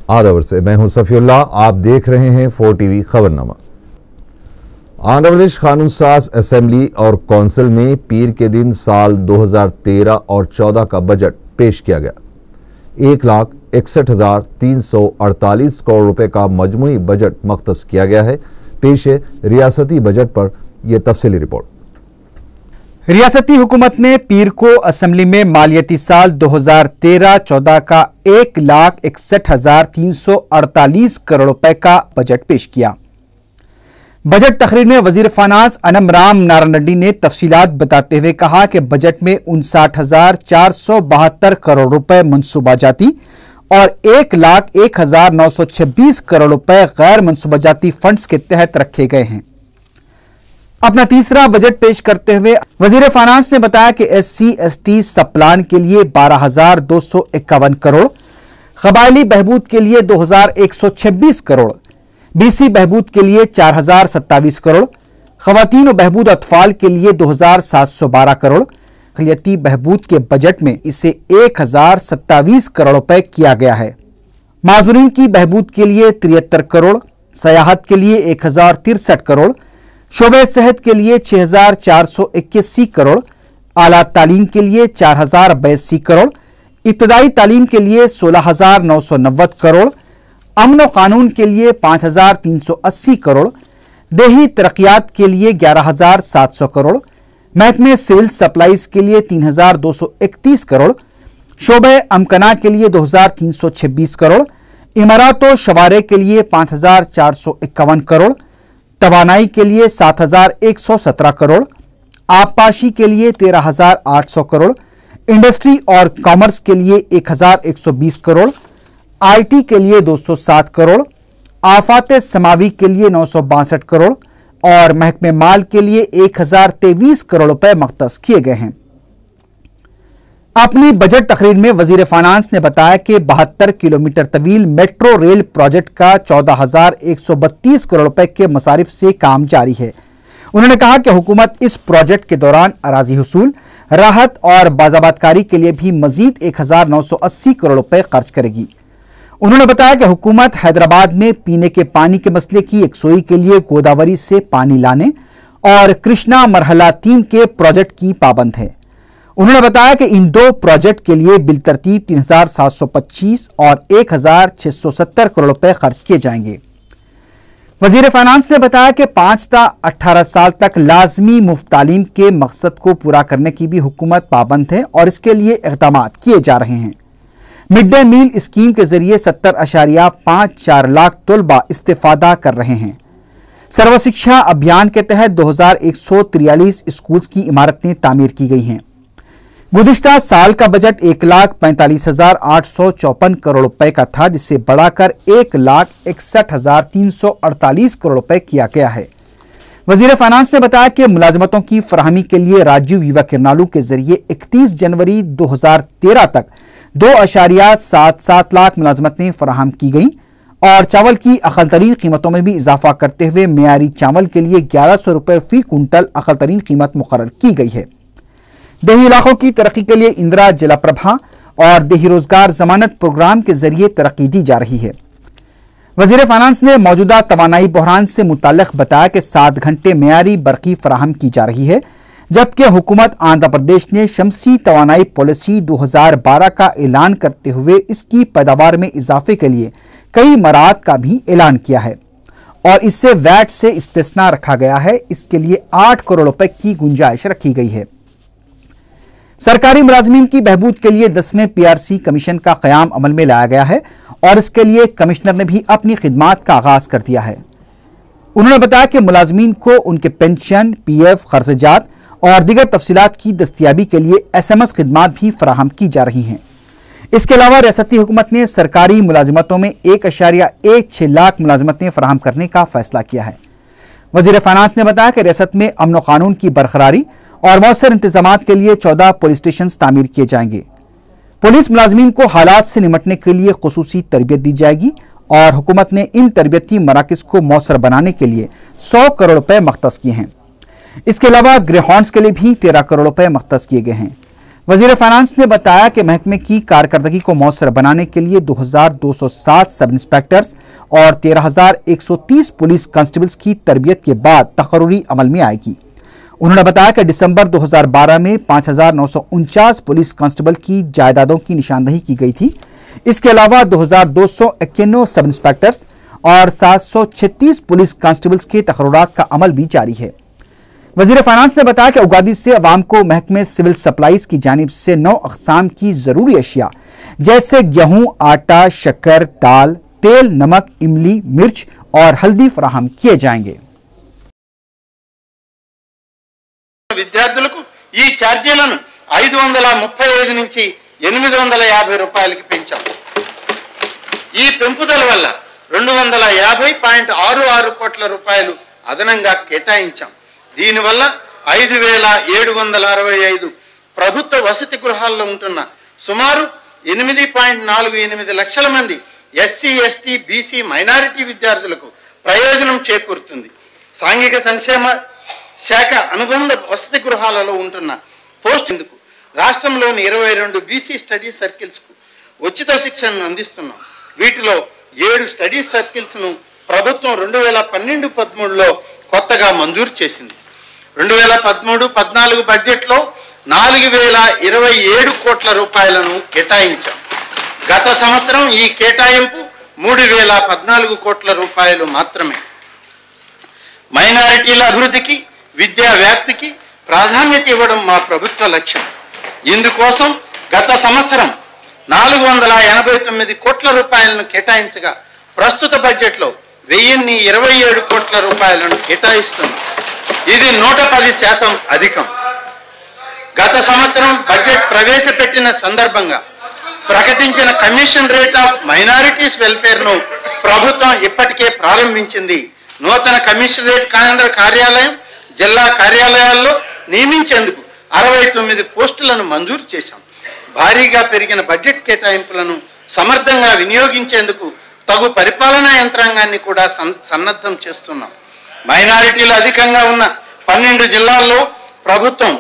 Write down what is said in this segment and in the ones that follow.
आदवर से मैं हूं सफीउल्लाह, आप देख रहे हैं 4 टीवी खबरनामा। आंध्र प्रदेश कानून साज असेंबली और कौंसिल में पीर के दिन साल 2013 और 14 का बजट पेश किया गया। 1,61,348 करोड़ रुपए का मजमूई बजट मख्तस किया गया है। पेश है रियासती बजट पर यह तफसीली रिपोर्ट। रियासती हुकूमत ने पीर को असेंबली में मालियाती साल 2013-14 का 1,61,348 करोड़ रुपए का बजट पेश किया। बजट तकरीर में वजीर फाइनेंस अनम राम नारायण रेड्डी ने तफसीलात बताते हुए कहा कि बजट में 59,472 करोड़ रुपए मनसूबा जाती और 1,01,926 करोड़ रुपए गैर मनसूबा जाती फंड्स के तहत रखे गए हैं। अपना तीसरा बजट पेश करते हुए वजीर फाइनेंस ने बताया कि SC/ST सब प्लान के लिए 12,251 करोड़, कबायली बहबूद के लिए 2,126 करोड़, BC बहबूद के लिए 4,027 करोड़, खवातीन और बहबूद अतफाल के लिए 2,712 करोड़, अक़लियती बहबूद के बजट में इसे 1,027 करोड़ रुपए किया गया है। माजूरीन की बहबूद के लिए 73 करोड़, सयाहत के लिए 1,063 करोड़, शोबे सेहत के लिए 6,481 करोड़, आला तालीम के लिए 4,082 करोड़, इब्तदाई तालीम के लिए 16,990 करोड़, अमन और कानून के लिए 5,380 करोड़, देही तरक्यात के लिए 11,700 करोड़, महकमे सिविल सप्लाईज के लिए 3,231 करोड़, शोबे अमकना के लिए 2,326 करोड़, इमारत और शवारे के लिए 5,451 करोड़, तवानाई के लिए 7,117 करोड़, आबपाशी के लिए 13,800 करोड़, इंडस्ट्री और कॉमर्स के लिए 1,120 करोड़, IT के लिए 207 करोड़, आफात समावी के लिए 962 करोड़ और महकमे माल के लिए 1,023 करोड़ रुपए मख्तस किए गए हैं। अपनी बजट तकरीर में वजीर फाइनेंस ने बताया कि 72 किलोमीटर तवील मेट्रो रेल प्रोजेक्ट का 14,132 करोड़ रुपए के मसारिफ से काम जारी है। उन्होंने कहा कि हुकूमत इस प्रोजेक्ट के दौरान अराजी हुसूल, राहत और बाज़ाबातकारी के लिए भी मजीद 1,980 करोड़ रुपए खर्च करेगी। उन्होंने बताया कि हुकूमत हैदराबाद में पीने के पानी के मसले की यकसोई के लिए गोदावरी से पानी लाने और कृष्णा मरहला 3 के प्रोजेक्ट की पाबंद है। उन्होंने बताया कि इन 2 प्रोजेक्ट के लिए बिल तरतीब 3,725 और 1,670 करोड़ रुपए खर्च किए जाएंगे। वजीर फाइनेंस ने बताया कि 5 ता 18 साल तक लाजमी मुफ्त तालीम के मकसद को पूरा करने की भी हुकूमत पाबंद है और इसके लिए इक़दामात किए जा रहे हैं। मिड डे मील स्कीम के जरिए 70.54 लाख तलबा इस्तेफादा कर रहे हैं। सर्व शिक्षा अभियान के तहत 2,143 स्कूल्स की इमारतें तामीर की गई हैं। गुज़िश्ता साल का बजट 1,45,854 करोड़ रुपए का था, जिसे बढ़ाकर 1,61,348 करोड़ रुपए किया गया है। वजीर फाइनेंस ने बताया कि मुलाजमतों की फराहमी के लिए राजीव युवा किरनालू के जरिए 31 जनवरी 2013 तक 2.77 लाख मुलाजमतें फराहम की गई और चावल की अक़ल तरीन कीमतों में भी इजाफा करते हुए मियारी चावल के लिए 1,100 रुपए फी कुंटल अक़ल तरीन कीमत मुकर्रर की गई है। देही इलाकों की तरक्की के लिए इंदिरा जलाप्रभा और देही रोजगार जमानत प्रोग्राम के जरिए तरक्की दी जा रही है। वजीर फाइनेंस ने मौजूदा तवानाई बहरान से मुताल्लिक बताया कि 7 घंटे मियारी बरक़ी फराहम की जा रही है, जबकि हुकूमत आंध्र प्रदेश ने शमसी तवानाई पॉलिसी 2012 का ऐलान करते हुए इसकी पैदावार में इजाफे के लिए कई मराहत का भी ऐलान किया है और इससे वैट से इस्तिस्ना रखा गया है। इसके लिए 8 करोड़ रुपए की गुंजाइश रखी गई है। सरकारी मुलाजमीन की बहबूद के लिए 10वें PRC कमीशन का क़याम अमल में लाया गया है और इसके लिए कमिश्नर ने भी अपनी खिदमात का आगाज कर दिया है। उन्होंने बताया कि मुलाजमीन को उनके पेंशन, PF, खर्चात और दीगर तफसीलात की दस्तियाबी के लिए SMS खिदमात भी फराहम की जा रही हैं। इसके अलावा रियासती हुकूमत ने सरकारी मुलाजमतों में 1.16 लाख मुलाजमतें फराहम करने का फैसला किया है। वजीर फाइनेंस ने बताया कि रियासत में अमन व कानून की बरकरारी और मौसर इंतजामात के लिए 14 पुलिस स्टेशन तामीर किए जाएंगे। पुलिस मुलाजमीन को हालात से निमटने के लिए खुसूसी तरबियत दी जाएगी और हुकूमत ने इन तरबियती मराकज़ को मौसर बनाने के लिए 100 करोड़ रुपए मख्तस किए हैं। इसके अलावा ग्रेहॉन्ड्स के लिए भी 13 करोड़ रुपए मख्तस किए गए हैं। वजीर फाइनेंस ने बताया कि महकमे की कारकर्दगी को मौसर बनाने के लिए 2207 सब इंस्पेक्टर्स और 13,130 पुलिस कांस्टेबल्स की तरबियत के बाद तकर्रुरी अमल में आएगी। उन्होंने बताया कि दिसंबर 2012 में 5,949 पुलिस कांस्टेबल की जायदादों की निशानदही की गई थी। इसके अलावा 2,291 सब इंस्पेक्टर्स और 736 पुलिस कांस्टेबल्स के तकर्रुरात का अमल भी जारी है। वजीर फाइनेंस ने बताया कि उगादी से अवाम को महकमे सिविल सप्लाईज की जानिब से 9 अक़साम की जरूरी अशिया जैसे गेहूं, आटा, शक्कर, दाल, तेल, नमक, इमली, मिर्च और हल्दी फराहम किए जाएंगे। విద్యార్థులకు ఈ ఛార్జీలను 535 నుంచి 850 రూపాయలకి పెంచాం। ఈ పెంపుదల వల్ల 250.66 కోట్ల రూపాయలు అదనంగా కేటాయించాం। దీనివల్ల 5,765 ప్రభుత్వ వసతి గృహాల్లో ఉంటున్న సుమారు 8.48 లక్షల మంది ఎస్సీ, ఎస్టీ, బీసీ, మైనారిటీ విద్యార్థులకు ప్రయోజనం చేకూరుతుంది। సాంఘిక సంక్షేమ శాఖ అనుబంధ వసతి గృహాలలో ఉంటున్న పోస్ట్ ఇందుకు రాష్ట్రంలోని 22 బీసీ స్టడీ సర్కిల్స్కు ఉచిత శిక్షణను అందిస్తున్నాం। వీటిలో 7 స్టడీ సర్కిల్స్ను ప్రభుత్వం 2012-13లో కొత్తగా మంజూరు చేసింది। 2013-14 బడ్జెట్లో 4,027 కోట్ల రూపాయలను కేటాయించాం। గత సంవత్సరం ఈ కేటాయింపు 3,014 కోట్ల రూపాయలు మాత్రమే। మైనారిటీల అభివృద్ధికి, విద్యా వ్యాప్తికి ప్రాధాన్యత ఇవ్వడం మా ప్రభుత్వ లక్ష్యం। ఇందుకోసం గత సంవత్సరం 489 కోట్ల రూపాయలను కేటాయించగా ప్రస్తుత బడ్జెట్లో 1,027 కోట్ల రూపాయలను కేటాయిస్తున్నాం। ఇది 110% అధికం। గత సంవత్సరం బడ్జెట్ ప్రవేశపెట్టిన సందర్భంగా ప్రకటించిన కమిషన్ రేట్ ఆఫ్ మైనారిటీస్ వెల్ఫేర్ను ప్రభుత్వం ఇప్పటికే ప్రారంభించింది। నూతన కమిషన్ రేట్ కేంద్ర కార్యాలయం, జిల్లా కార్యాలయాల్లో నియమించేందుకు 69 పోస్టులను మంజూరు చేశాం। భారీగా పెరిగిన బడ్జెట్ కేటాయింపులను సమర్థంగా వినియోగించేందుకు తగు పరిపాలనా యంత్రాంగాన్ని కూడా సన్నద్ధం చేస్తున్నాం। మైనారిటీలు అధికంగా ఉన్న 12 జిల్లాల్లో ప్రభుత్వం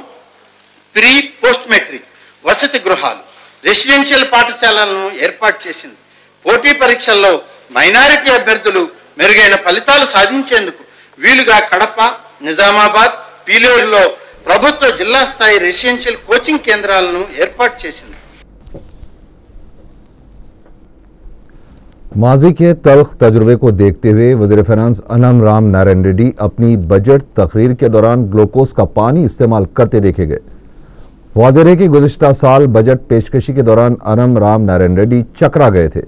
ప్రీ పోస్ట్ మెట్రిక్ వసతి గృహాలు, రెసిడెన్షియల్ పాఠశాలలను ఏర్పాటు చేసింది। పోటీ పరీక్షల్లో మైనారిటీ అభ్యర్థులు మెరుగైన ఫలితాలు సాధించేందుకు వీలుగా కడప, నిజామాబాద్, పీలేరులో ప్రభుత్వ జిల్లా స్థాయి రెసిడెన్షియల్ కోచింగ్ కేంద్రాలను ఏర్పాటు చేసింది। माजी के तल्ख तजुर्बे को देखते हुए वज़ीर फाइनेंस अनम राम नारायण रेड्डी अपनी बजट तकरीर के दौरान ग्लूकोज का पानी इस्तेमाल करते देखे गए। वाज़ेह है कि गुज़िश्ता साल बजट पेशकशी के दौरान अनम राम नारायण रेड्डी चकरा गए थे।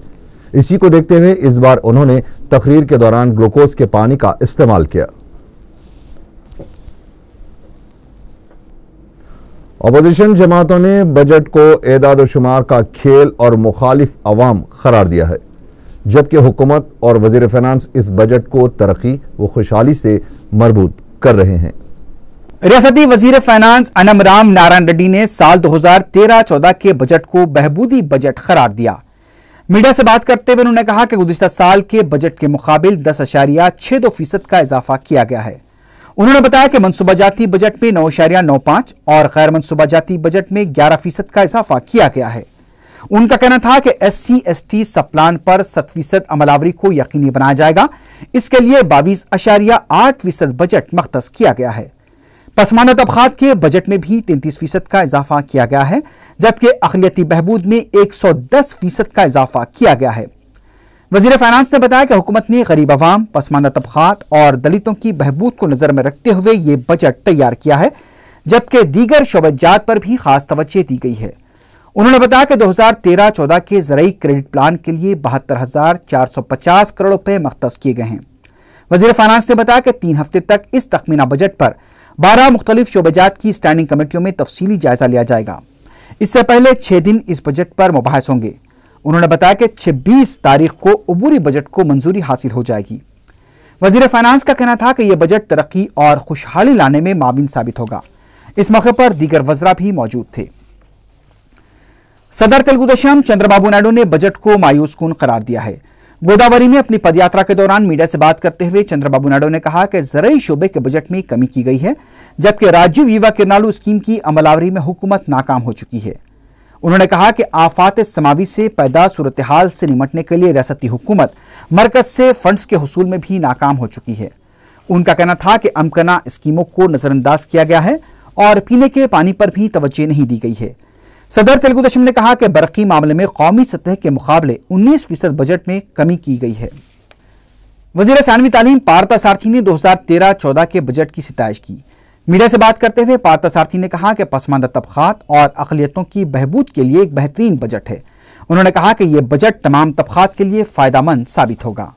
इसी को देखते हुए इस बार उन्होंने तकरीर के दौरान ग्लूकोज के पानी का इस्तेमाल किया। अपोजिशन जमातों ने बजट को एदाद शुमार का खेल और मुखालिफ अवाम करार दिया है, जबकि हुकूमत और वज़ीर फाइनेंस इस बजट को तरक्की व खुशहाली से मरबूत कर रहे हैं। रियासती वजीर फाइनेंस अनम राम नारायण रेड्डी ने साल 2013-14 के बजट को बहबूदी बजट करार दिया। मीडिया से बात करते हुए उन्होंने कहा कि गुज़िश्ता साल के बजट के मुकाबिल 10.62% का इजाफा किया गया है। उन्होंने बताया कि मनसूबाजाती बजट में 9.95 और गैर मनसूबाजाती बजट में 11% का इजाफा किया गया है। उनका कहना था कि SC/ST सब प्लान पर 7% अमलावरी को यकीनी बनाया जाएगा। इसके लिए 22.8% बजट मख्तस किया गया है। पसमानदा तबकात के बजट में भी 33% का इजाफा किया गया है, जबकि अक़लियती बहबूद में 110% का इजाफा किया गया है। वज़ीर फाइनेंस ने बताया कि हुकूमत ने गरीब अवाम, पसमानदा तबकात और दलितों की बहबूद को नजर में रखते हुए ये बजट तैयार किया है, जबकि दीगर शोबजात पर भी खास तवज्जो दी गई है। उन्होंने बताया कि 2013-14 के ज़राई क्रेडिट प्लान के लिए 72,450 करोड़ रुपए मख्तस किए गए हैं। वज़ीर फाइनेंस ने बताया कि 3 हफ्ते तक इस तखमीना बजट पर 12 मुख्तलिफ शोबजात की स्टैंडिंग कमेटियों में तफसीली जायजा लिया जाएगा। इससे पहले 6 दिन इस बजट पर मुबाहिस होंगे। उन्होंने बताया कि 26 तारीख को अबूरी बजट को मंजूरी हासिल हो जाएगी। वज़ीर फाइनेंस का कहना था कि यह बजट तरक्की और खुशहाली लाने में माबिन साबित होगा। इस मौके पर दीगर वज़रा भी मौजूद थे। सदर तेलुगुदेशम चंद्रबाबू नायडू ने बजट को मायूस कुन करार दिया है। गोदावरी में अपनी पदयात्रा के दौरान मीडिया से बात करते हुए चंद्रबाबू नायडू ने कहा कि ज़रूरी शोबे के बजट में कमी की गई है, जबकि राजीव युवा किरणालू स्कीम की अमलावरी में हुकूमत नाकाम हो चुकी है। उन्होंने कहा कि आफात समावी से पैदा सूरत हाल से निपटने के लिए रियासती हुकूमत मरकज से फंड्स के हुसूल में भी नाकाम हो चुकी है। उनका कहना था कि अमकना स्कीमों को नजरअंदाज किया गया है और पीने के पानी पर भी तवज्जो नहीं दी गई है। सदर तेलुगु देशम ने कहा कि बरकी मामले में कौमी सतह के मुकाबले 19% बजट में कमी की गई है। वजीर सानवी तालीम पार्थ सारथी ने 2013-14 के बजट की सिताइश की। मीडिया से बात करते हुए पार्थ सारथी ने कहा कि पसमानदा तबकात और अक़लियतों की बहबूद के लिए एक बेहतरीन बजट है। उन्होंने कहा कि यह बजट तमाम तबकात के लिए फायदेमंद साबित होगा।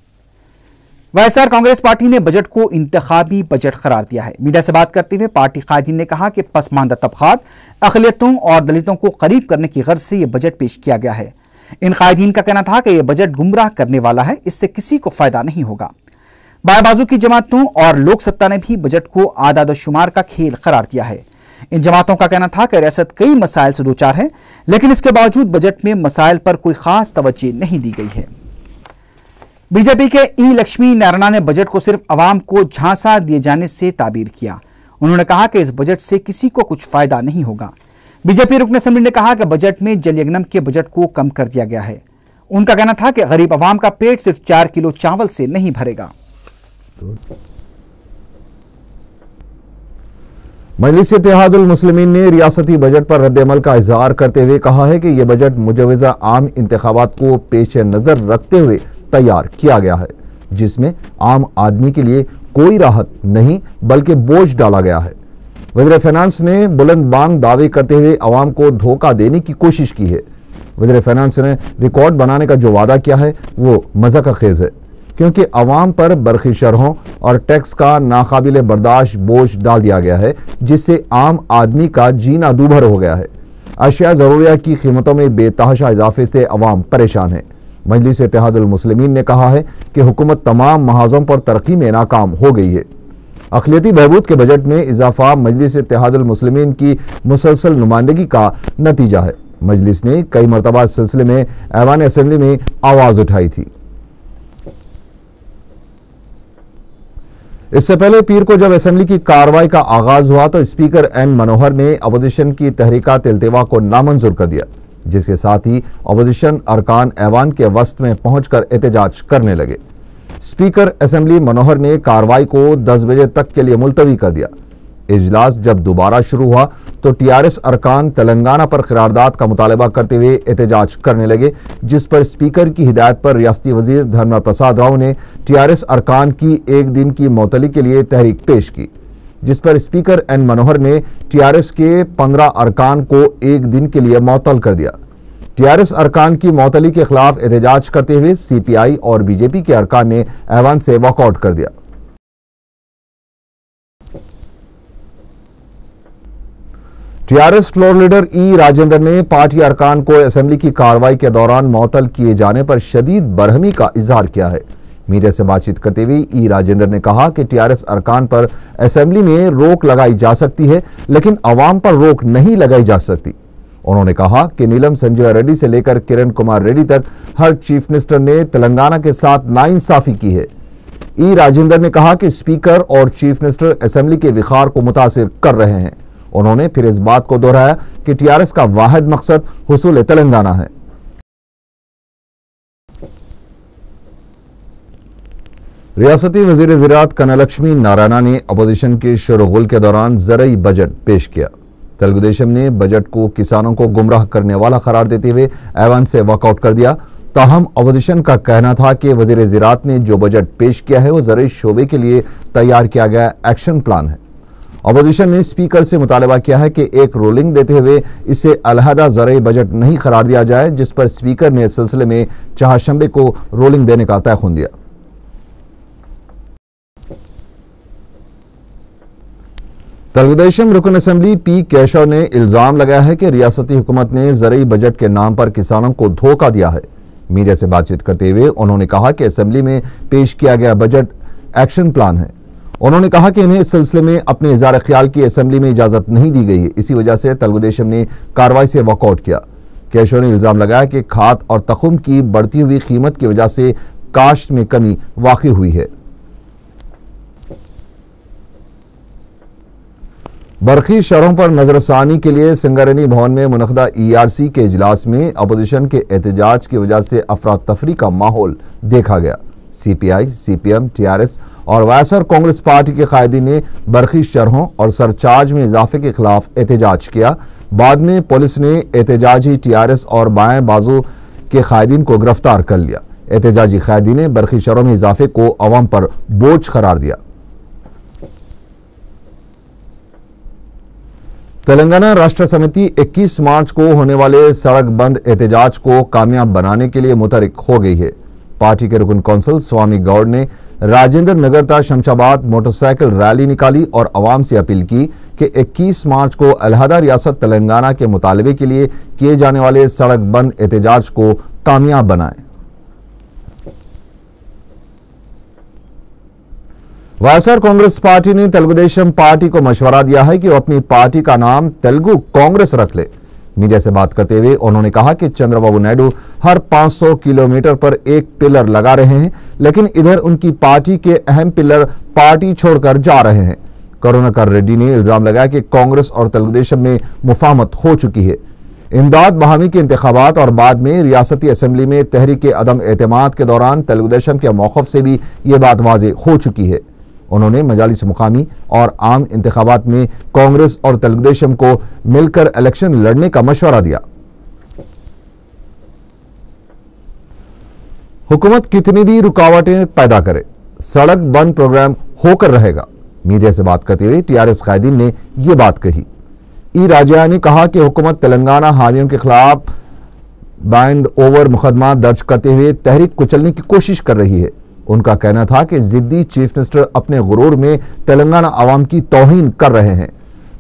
वाईएसआर कांग्रेस पार्टी ने बजट को इंतखाबी बजट करार दिया है। मीडिया से बात करते हुए पार्टी कायदीन ने कहा कि पसमानदा तबकात, अक़लियतों और दलितों को करीब करने की गर्ज से यह बजट पेश किया गया है। इन कायदीन का कहना था कि यह बजट गुमराह करने वाला है, इससे किसी को फायदा नहीं होगा। बाएं-बाजू की जमातों और लोक सत्ता ने भी बजट को आदाद-ओ-शुमार का खेल करार दिया है। इन जमातों का कहना था कि रियासत कई मसाइल से दो चार है, लेकिन इसके बावजूद बजट में मसाइल पर कोई खास तवज्जो नहीं दी गई है। बीजेपी के ई लक्ष्मी नारायण ने बजट को सिर्फ अवाम को झांसा दिए जाने से ताबीर किया। उन्होंने कहा कि इस बजट से किसी को कुछ फायदा नहीं होगा। बीजेपी रुकन असेंबली ने कहा कि बजट में जल यज्ञम के बजट को कम कर दिया गया है। उनका कहना था कि गरीब अवाम का पेट सिर्फ 4 किलो चावल से नहीं भरेगा। मजलिस इत्तेहादुल मुस्लिमीन ने रियासती बजट पर रद्द-ए-अमल का इजहार करते हुए कहा है कि यह बजट मुजवजा आम इंतखाबात को पेश नजर रखते हुए तैयार किया गया है, जिसमें आम आदमी के लिए कोई राहत नहीं बल्कि बोझ डाला गया है। वज़ीर फाइनेंस ने बुलंद बांग दावे करते हुए अवाम को धोखा देने की कोशिश की है। वज़ीर फाइनेंस ने रिकॉर्ड बनाने का जो वादा किया है वो मज़ाक खेज है, क्योंकि अवाम पर बरखी शरहों और टैक्स का नाकाबिले बर्दाश्त बोझ डाल दिया गया है, जिससे आम आदमी का जीना दूभर हो गया है। अशिया ज़रूरिया की कीमतों में बेतहाशा इजाफे से अवाम परेशान है। मजलिस इत्तेहादुल मुस्लिमीन ने कहा है कि हुकूमत तमाम महाजों पर तरक्की में नाकाम हो गई है। अक़लियती बहबूद के बजट में इजाफा मजलिस इत्तेहादुल मुस्लिमीन की मुसलसल नुमाइंदगी का नतीजा है। मजलिस ने कई मरतबा इस सिलसिले में ऐवान असेंबली में आवाज उठाई थी। इससे पहले पीर को जब असेंबली की कार्रवाई का आगाज हुआ तो स्पीकर एन मनोहर ने अपोजिशन की तहरीकात इल्तिवा को नामंजूर कर दिया, जिसके साथ ही अपोजिशन अरकान ऐवान के वस्त में पहुंचकर एहतजाज करने लगे। स्पीकर असेंबली मनोहर ने कार्रवाई को 10 बजे तक के लिए मुलतवी कर दिया। इजलास जब दोबारा शुरू हुआ तो टीआरएस अरकान तेलंगाना पर करारदाद का मुतालबा करते हुए एहतजाज करने लगे, जिस पर स्पीकर की हिदायत पर रियासती वजीर धर्मेंद्र प्रसाद राव ने टीआरएस अरकान की एक दिन की मुअत्तली के लिए तहरीक पेश की, जिस पर स्पीकर एन मनोहर ने टीआरएस के 15 अरकान को एक दिन के लिए मुअत्तल कर दिया। टीआरएस अरकान की मुअत्तली के खिलाफ एहतजाज करते हुए सीपीआई और बीजेपी के अरकान ने ऐवान से वॉकआउट कर दिया। टीआरएस फ्लोर लीडर ई राजेंद्र ने पार्टी अरकान को असेंबली की कार्रवाई के दौरान मुअत्तल किए जाने पर शदीद बरहमी का इजहार किया है। मीडिया से बातचीत करते हुए ई राजेंद्र ने कहा कि टीआरएस अरकान पर असेंबली में रोक लगाई जा सकती है, लेकिन अवाम पर रोक नहीं लगाई जा सकती। उन्होंने कहा कि नीलम संजय रेड्डी से लेकर किरण कुमार रेड्डी तक हर चीफ मिनिस्टर ने तेलंगाना के साथ नाइंसाफी की है। ई राजेंद्र ने कहा कि स्पीकर और चीफ मिनिस्टर असेंबली के विखार को मुतासिर कर रहे हैं। उन्होंने फिर इस बात को दोहराया कि टीआरएस का वाहिद मकसद हुसूल तेलंगाना है। रियासती वजीर ज़राअत कन्या लक्ष्मी नारायण ने अपोजिशन के शोरगुल के दौरान ज़रई बजट पेश किया। तेलुगु देशम ने बजट को किसानों को गुमराह करने वाला करार देते हुए ऐवान से वॉकआउट कर दिया। ताहम अपोजिशन का कहना था कि वजीर ज़राअत ने जो बजट पेश किया है वो ज़रई शोबे के लिए तैयार किया गया एक्शन प्लान है। अपोजिशन ने स्पीकर से मुतालबा किया है कि एक रूलिंग देते हुए इसे अलहदा ज़रई बजट नहीं करार दिया जाए, जिस पर स्पीकर ने इस सिलसिले में चहारशंबे को रूलिंग देने का तयखुन दिया। तेलुगु देशम रुकन असेंबली पी केशव ने इल्जाम लगाया है कि रियासती हुकूमत ने ज़रई बजट के नाम पर किसानों को धोखा दिया है। मीडिया से बातचीत करते हुए उन्होंने कहा कि असेंबली में पेश किया गया बजट एक्शन प्लान है। उन्होंने कहा कि इन्हें इस सिलसिले में अपने इज़हार ख्याल की असेंबली में इजाजत नहीं दी गई है, इसी वजह से तेलुगु देशम ने कार्रवाई से वॉकआउट किया। केशव ने इल्जाम लगाया कि खाद और तखुम की बढ़ती हुई कीमत की वजह से काश्त में कमी वाक़ई हुई है। बरखी शहरों पर नजरसानी के लिए सिंगारेनी भवन में मुनक़दा ERC के इजलास में अपोजिशन के एहतजाज की वजह से अफरा तफरी का माहौल देखा गया। CPI, CPM, TRS और वायएसआर कांग्रेस पार्टी के कायदीन ने बरखी शरहों और सरचार्ज में इजाफे के खिलाफ एहतजाज किया। बाद में पुलिस ने एहतजाजी TRS और बाएं बाजू के कायदीन को गिरफ्तार कर लिया। एहतजाजी कायदीन ने बरखी शहरों में इजाफे को अवाम पर बोझ करार दिया। तेलंगाना राष्ट्र समिति 21 मार्च को होने वाले सड़क बंद एहतजाज को कामयाब बनाने के लिए मुतहरिक हो गई है। पार्टी के रुकन कौंसल स्वामी गौड़ ने राजेंद्र नगर ता शमशाबाद मोटरसाइकिल रैली निकाली और अवाम से अपील की कि 21 मार्च को अलहदा रियासत तेलंगाना के मुतालबे के लिए किए जाने वाले सड़क बंद एहतजाज को कामयाब बनाएं। वायएसआर कांग्रेस पार्टी ने तेलुगुदेशम पार्टी को मशवरा दिया है कि वो अपनी पार्टी का नाम तेलुगु कांग्रेस रख ले। मीडिया से बात करते हुए उन्होंने कहा कि चंद्रबाबू नायडू हर 500 किलोमीटर पर एक पिलर लगा रहे हैं, लेकिन इधर उनकी पार्टी के अहम पिलर पार्टी छोड़कर जा रहे हैं। करुणाकर रेड्डी ने इल्जाम लगाया कि कांग्रेस और तेलुगुदेशम में मुफाहमत हो चुकी है। इमदाद बहामी के इंतखाबात और बाद में रियासती असेंबली में तहरीक अदम एतमाद के दौरान तेलुगुदेशम के मौक़िफ़ से भी ये बात वाज़ेह हो चुकी है। उन्होंने मजालिस मुकामी और आम इंतखाबात में कांग्रेस और तेलुगुदेशम को मिलकर इलेक्शन लड़ने का मशवरा दिया। हुकूमत कितनी भी रुकावटें पैदा करे, सड़क बंद प्रोग्राम होकर रहेगा। मीडिया से बात करते हुए TRS कायदीन ने यह बात कही। ई राजा ने कहा कि हुकूमत तेलंगाना हामियों के खिलाफ बाइंड ओवर मुकदमा दर्ज करते हुए तहरीक कुचलने की कोशिश कर रही है। उनका कहना था कि जिद्दी चीफ मिनिस्टर अपने गुरूर में तेलंगाना आवाम की तौहीन कर रहे हैं।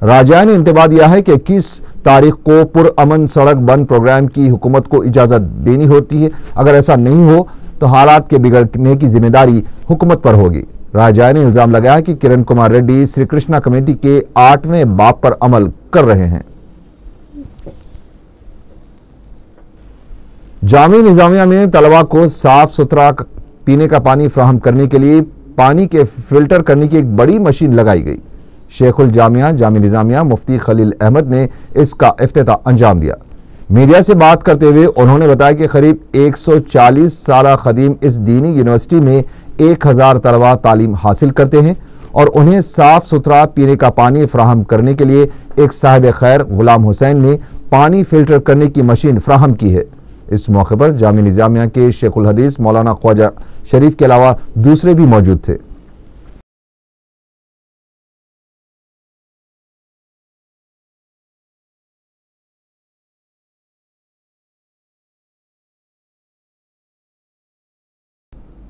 राजा ने इंतबाह दिया है कि 21 तारीख को पुरअमन सड़क बंद प्रोग्राम की हुकूमत को इजाजत देनी होती है। अगर ऐसा नहीं हो तो हालात के बिगड़ने की जिम्मेदारी हुकूमत पर होगी। राजा ने इल्जाम लगाया कि किरण कुमार रेड्डी श्री कृष्णा कमेटी के 8वें बाब पर अमल कर रहे हैं। जामी निजामिया में तलबा को साफ सुथरा पीने का पानी फ्राहम करने के लिए पानी के फिल्टर करने की एक बड़ी मशीन लगाई गई। शेखुल जामिया जामी निजामिया मुफ्ती खलील अहमद ने इसका इफ्तिताह अंजाम दिया। मीडिया से बात करते हुए उन्होंने बताया कि करीब 140 साल कदीम इस दीनी यूनिवर्सिटी में 1000 तलबा तालीम हासिल करते हैं और उन्हें साफ सुथरा पीने का पानी फ्राहम करने के लिए एक साहिब खैर गुलाम हुसैन ने पानी फिल्टर करने की मशीन फ्राहम की है। इस मौके पर जामी निजामिया के शेखुल हदीस मौलाना ख्वाजा शरीफ के अलावा दूसरे भी मौजूद थे।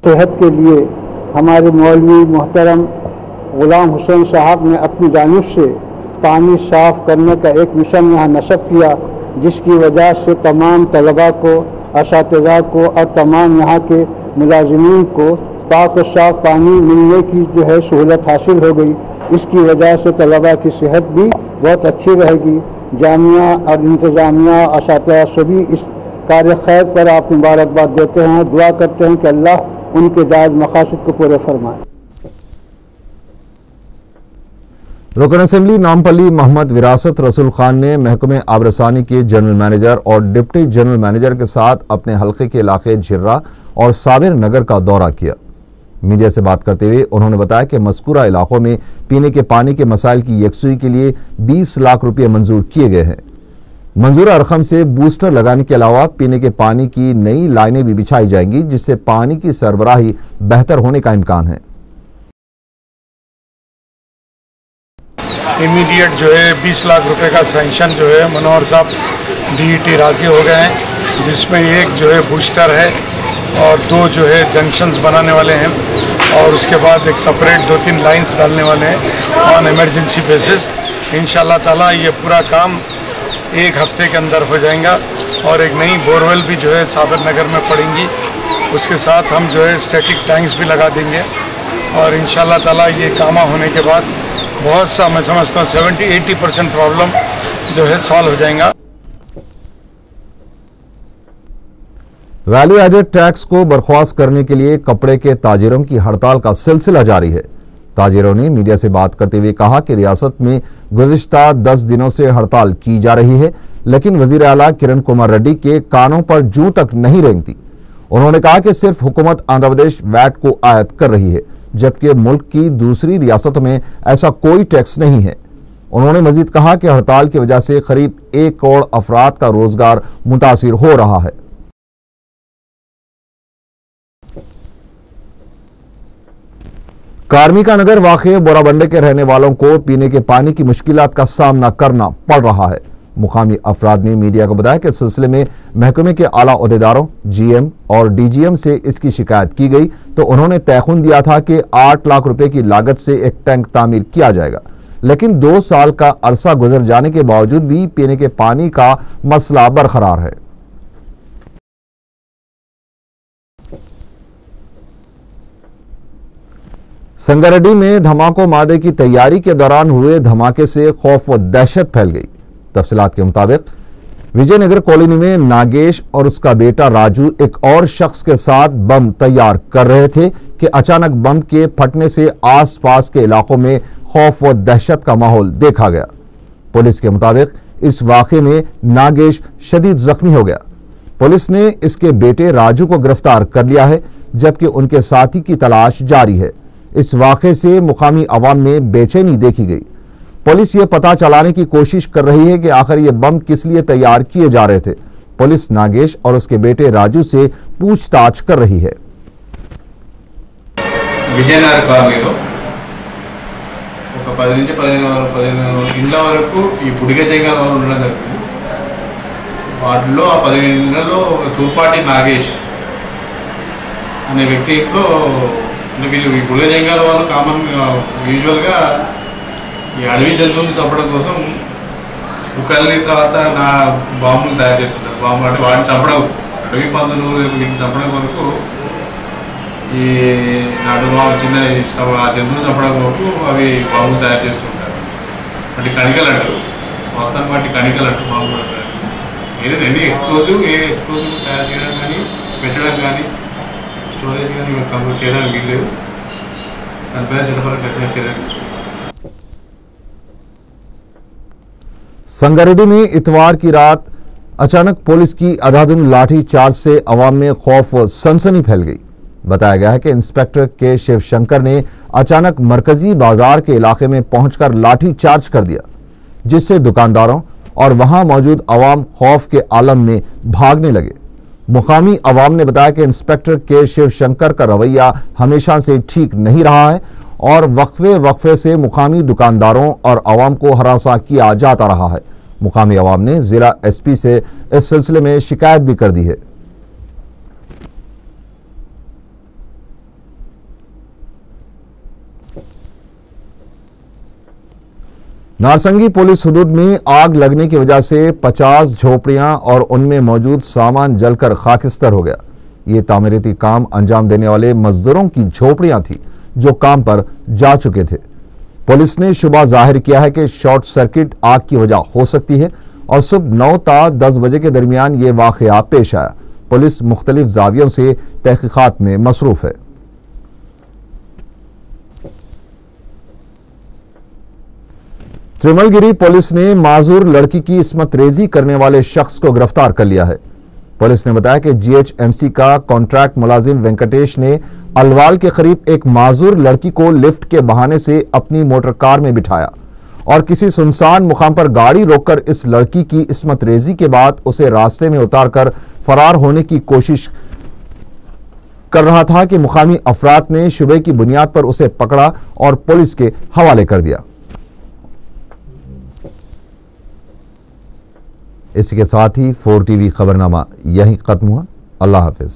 सेहत के लिए हमारे मौलवी मोहतरम गुलाम हुसैन साहब ने अपनी जानिब से पानी साफ करने का एक मिशन यहाँ नस्ब किया, जिसकी वजह से तमाम तलबा को, असातिज़ा को और तमाम यहाँ के मुलाजिमीन को पाक और साफ पानी मिलने की जो है सहूलत हासिल हो गई। इसकी वजह से तलबा की सेहत भी बहुत अच्छी रहेगी। जामिया और इंतज़ामिया असातिज़ा सभी इस कार्य खैर पर आप मुबारकबाद देते हैं। दुआ करते हैं कि अल्लाह उनके जायज़ मकासद को पूरे फरमाए। रुकन असेंबली नामपल्ली मोहम्मद विरासत रसूल खान ने महकमे आबरसानी के जनरल मैनेजर और डिप्टी जनरल मैनेजर के साथ अपने हल्के के इलाके झिर्रा और साबिर नगर का दौरा किया। मीडिया से बात करते हुए उन्होंने बताया कि मज़कूरा इलाकों में पीने के पानी के मसाइल की यकसुई के लिए 20 लाख रुपये मंजूर किए गए हैं। मंजूरा रकम से बूस्टर लगाने के अलावा पीने के पानी की नई लाइनें भी बिछाई जाएंगी, जिससे पानी की सरबराही बेहतर होने का इम्कान है। इमीडिएट जो है 20 लाख रुपए का सैंक्शन जो है मनोहर साहब DET राजी हो गए हैं, जिसमें एक जो है बूस्टर है और 2 जो है जंक्शंस बनाने वाले हैं और उसके बाद एक सेपरेट 2-3 लाइंस डालने वाले हैं ऑन इमरजेंसी बेसिस। इंशाल्लाह ताला ये पूरा काम 1 हफ्ते के अंदर हो जाएगा और एक नई बोरवेल भी जो है साबिर नगर में पड़ेंगी। उसके साथ हम जो है स्टैटिक टैंक्स भी लगा देंगे और इंशाल्लाह ताला ये कामा होने के बाद बहुत सा मैं समझता हूँ 70-80% प्रॉब्लम जो है सॉल्व हो जाएगा। वैल्यू एडेड टैक्स को बर्खास्त करने के लिए कपड़े के ताजिरों की हड़ताल का सिलसिला जारी है। ताजिरों ने मीडिया से बात करते हुए कहा कि रियासत में गुज़िश्ता 10 दिनों से हड़ताल की जा रही है, लेकिन वजीर आला किरण कुमार रेड्डी के कानों पर जूं तक नहीं रेंगती। उन्होंने कहा कि सिर्फ हुकूमत आंध्र प्रदेश वैट को आयत कर रही है, जबकि मुल्क की दूसरी रियासतों में ऐसा कोई टैक्स नहीं है। उन्होंने मजीद कहा कि हड़ताल की वजह से करीब 1 करोड़ अफराद का रोजगार मुतासिर हो रहा है। कार्मिका नगर वाक़े बोराबंडे के रहने वालों को पीने के पानी की मुश्किलात का सामना करना पड़ रहा है। मुकामी अफराद ने मीडिया को बताया कि इस सिलसिले में महकमे के आला ओहदेदारों, GM और DGM से इसकी शिकायत की गई तो उन्होंने तयखुन दिया था कि 8 लाख रुपए की लागत से एक टैंक तामीर किया जाएगा, लेकिन 2 साल का अरसा गुजर जाने के बावजूद भी पीने के पानी का मसला बरकरार है। संगारेड्डी में धमाको मादे की तैयारी के दौरान हुए धमाके से खौफ व दहशत फैल गई। तफसीलात के मुताबिक विजयनगर कॉलोनी में नागेश और उसका बेटा राजू एक और शख्स के साथ बम तैयार कर रहे थे कि अचानक बम के फटने से आसपास के इलाकों में खौफ व दहशत का माहौल देखा गया। पुलिस के मुताबिक इस वाक़े में नागेश शदीद जख्मी हो गया। पुलिस ने इसके बेटे राजू को गिरफ्तार कर लिया है, जबकि उनके साथी की तलाश जारी है। इस वाक़े से मुकामी अवाम में बेचैनी देखी गई। पुलिस ये पता चलाने की कोशिश कर रही है कि आखिर ये बम किस लिए तैयार किए जा रहे थे। पुलिस नागेश और उसके बेटे राजू से पूछताछ कर रही है। विजयनगर కాలనీలో ఒక 10 నుంచి 15 ఇండ్ల వరకు ఈ పుడిగ జంగాల వాళ్ళు ఉండడం జరుగుతుంది. వాటిలో ఆ 15 ఇళ్లలో తూపాటి నాగేష్ అనే వ్యక్తి ఇంట్లో వీళ్ళు ఈ పుడిగ జంగాల వాళ్ళు కామన్ యూజువల్గా ఈ అడవి జంతువులను చంపడం కోసం ఉకల్ని తర్వాత నా బాంబులు తయారు చేస్తుంటారు. బాంబులు అంటే వాటిని చంపడం, అడవి పందులు వీటిని చంపడం కొరకు ఈ నాటు చిన్న ఆ జంతువులు చంపడం కొరకు అవి బాంబులు తయారు చేస్తుంటారు. వాటి కణికలు అంటారు, వాస్తవానికి వాటి కణికలు అంటారు, బాంబులు అంటారు. ఏదైనా ఎన్ని ఎక్స్ప్లోజివ్ తయారు చేయడం కానీ పెట్టడం కానీ స్టోరేజ్ కానీ కంప్లీట్ చేయడానికి వీల్లేదు. దానిపైన చట్టపరంగా ఖచ్చితంగా చర్యలు తీసుకుంటారు. संगारेड्डी में इतवार की रात अचानक पुलिस की अंधाधुंध लाठी चार्ज से अवाम में खौफ व सनसनी फैल गई। बताया गया है कि इंस्पेक्टर के शिवशंकर ने अचानक मरकजी बाजार के इलाके में पहुंचकर लाठी चार्ज कर दिया, जिससे दुकानदारों और वहां मौजूद अवाम खौफ के आलम में भागने लगे। मुकामी अवाम ने बताया कि इंस्पेक्टर के शिवशंकर का रवैया हमेशा से ठीक नहीं रहा है और वक्फे से मुकामी दुकानदारों और अवाम को हरासा किया जाता रहा है। मुकामी अवाम ने जिला SP से इस सिलसिले में शिकायत भी कर दी है। नारसंगी पुलिस हुदूद में आग लगने की वजह से 50 झोपड़ियां और उनमें मौजूद सामान जलकर खाकिस्तर हो गया। ये तामीराती काम अंजाम देने वाले मजदूरों की झोपड़ियां थी जो काम पर जा चुके थे। पुलिस ने शुबा जाहिर किया है कि शॉर्ट सर्किट आग की वजह हो सकती है और सुबह 9 ता 10 बजे के दरमियान ये वाकया पेश आया। पुलिस मुख्तलिफ जावियों से तहकीकात में मसरूफ है। त्रिमलगिरी पुलिस ने माजूर लड़की की इस्मत रेजी करने वाले शख्स को गिरफ्तार कर लिया है। पुलिस ने बताया कि GHMC का कॉन्ट्रैक्ट मुलाजिम वेंकटेश ने अलवाल के करीब एक माजूर लड़की को लिफ्ट के बहाने से अपनी मोटर कार में बिठाया और किसी सुनसान मुकाम पर गाड़ी रोककर इस लड़की की इस्मत रेजी के बाद उसे रास्ते में उतारकर फरार होने की कोशिश कर रहा था कि मुकामी अफराद ने शुबे की बुनियाद पर उसे पकड़ा और पुलिस के हवाले कर दिया। इसी के साथ ही 4 TV खबरनामा यहीं खत्म हुआ। अल्लाह हाफिज।